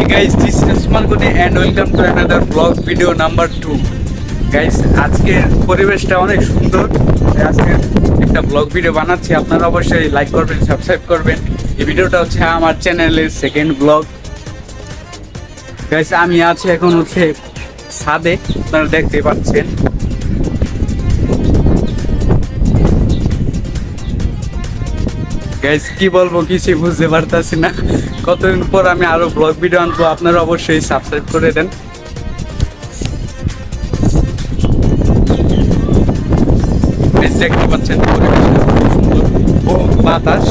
Hey guys, this is Usman Gune and welcome to another vlog video number 2. Guys, আজকের পরিবেশটা অনেক সুন্দর। আজকে একটা ব্লগ ভিডিও বানাচ্ছি, আপনারা অবশ্যই লাইক করবেন, সাবস্ক্রাইব করবেন। এই ভিডিওটা হচ্ছে আমার চ্যানেলের সেকেন্ড ব্লগ। গাইস, আমি আছি এখন হচ্ছে ছাদে, আপনারা দেখতে পাচ্ছেন। গাইস, কি বলবো কিছু বুঝতে পারতাছি না। কতদিন পর আমি আরো ব্লগ ভিডিও আনবো, আপনারা অবশ্যই সাবস্ক্রাইব করে দেন। দেখতে পাচ্ছেন পরিবেশটা খুব সুন্দর ও বাতাস।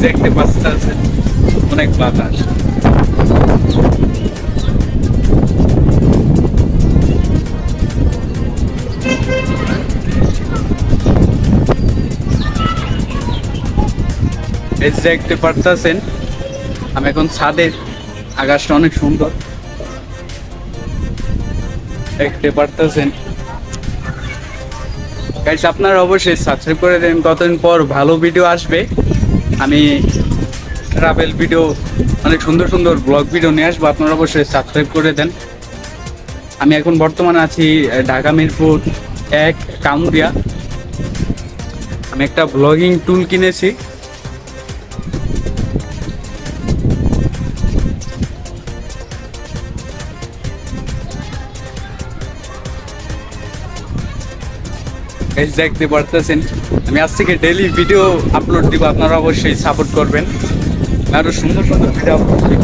দেখতে পাচ্ছেন অনেক বাতাস। দেখতে পারতেছেন আমি এখন ছাদের, আকাশটা অনেক সুন্দর দেখতে পারতেছেন। গাইস, আপনারা অবশ্যই সাবস্ক্রাইব করে দেন, কতদিন পর ভালো ভিডিও আসবে। আমি ট্রাভেল ভিডিও, অনেক সুন্দর সুন্দর ব্লগ ভিডিও নিয়ে আসবো, আপনারা অবশ্যই সাবস্ক্রাইব করে দেন। আমি এখন বর্তমানে আছি ঢাকা মিরপুর 1 কাউন্দিয়া। আমি একটা ব্লগিং টুল কিনেছি। দেখতে পারতেছেন আমি আজ থেকে ডেইলি ভিডিও আপলোড দিব, আপনারা অবশ্যই সাপোর্ট করবেন, আরো সুন্দর সুন্দর ভিডিও আপলোড দিব।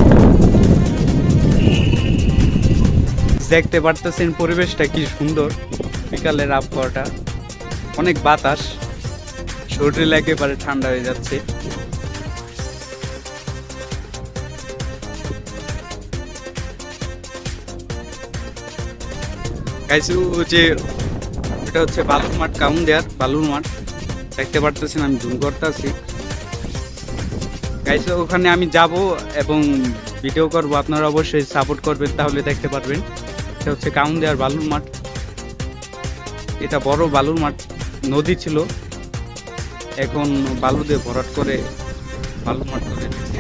দেখতে পারতেছেন পরিবেশটা কি সুন্দর, বিকালের আবহাওয়াটা অনেক বাতাস, শরীর একেবারে ঠান্ডা হয়ে যাচ্ছে। যে এটা হচ্ছে বালুর মাঠ, কাউন্দিয়ার বালুর মাঠ দেখতে পারতেছেন। আমি জুম করতেছি গাইস, ওখানে আমি যাব এবং ভিডিও করব, আপনারা অবশ্যই সাপোর্ট করবেন, তাহলে দেখতে পারবেন। এটা হচ্ছে কাউন্দিয়ার বালুর মাঠ। এটা বড় বালুর মাঠ, নদী ছিল, এখন বালু দিয়ে ভরাট করে বালুর মাঠ করে দিচ্ছে।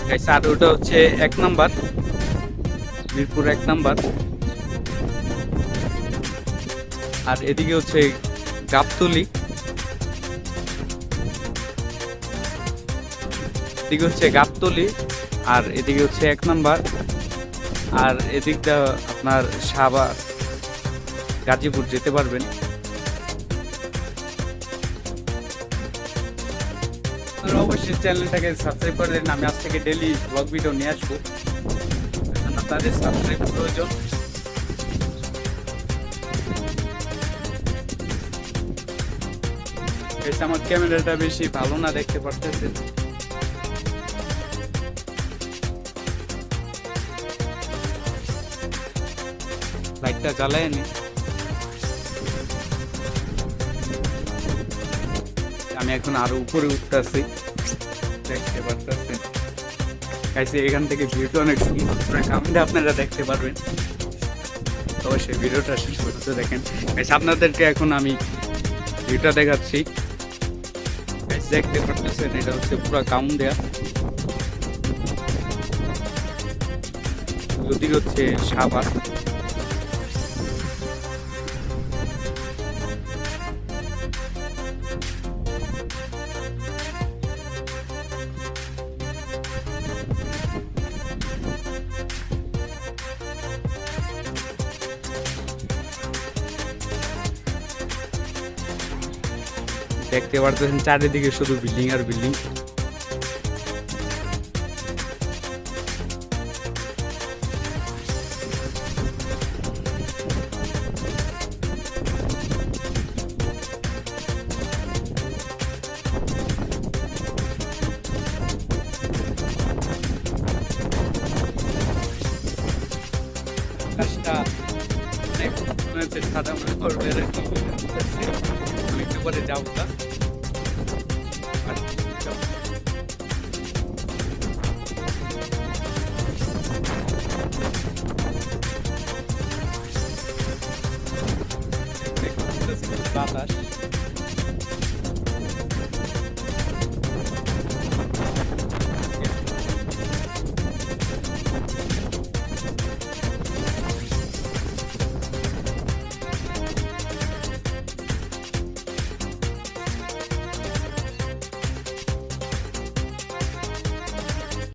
গাইস, আর ওটা হচ্ছে 1 নাম্বার, মিরপুর 1 নাম্বার। আর এদিকে হচ্ছে গাবতলী, এদিকে হচ্ছে গাবতলী, আর এদিকে হচ্ছে 1 নাম্বার। আর এদিকটা আপনার সাভার, গাজীপুর যেতে পারবেন। আপনারা অবশ্যই চ্যানেলটাকে সাবস্ক্রাইব করে দেন, আমি আজ থেকে ডেইলি ব্লগ ভিডিও নিয়ে আসবো, আপনাদের সাবস্ক্রাইব প্রয়োজন। আমার ক্যামেরাটা বেশি ভালো না, দেখতে পারতেছেন। লাইটটা জ্বালায় নি, আমি এখন আরো উপরে উঠতেছি, দেখতে পারতেছেন। এখান থেকে ভিউটা অনেক সুন্দর, কামেন্টে আপনারা দেখতে পারবেন, অবশ্যই ভিডিওটা শেষ পর্যন্ত দেখেন। আপনাদেরকে এখন আমি ভিউটা দেখাচ্ছি, দেখতে পারতেছেন। এটা হচ্ছে পুরো কাউন্দিয়া, ওদিকে হচ্ছে সাভার। দেখতে পারতেছেন চারিদিকে শুধু বিল্ডিং আর বিল্ডিং। সাদা মনে করবে, আমি একটু পরে যাবো না। বাতাস।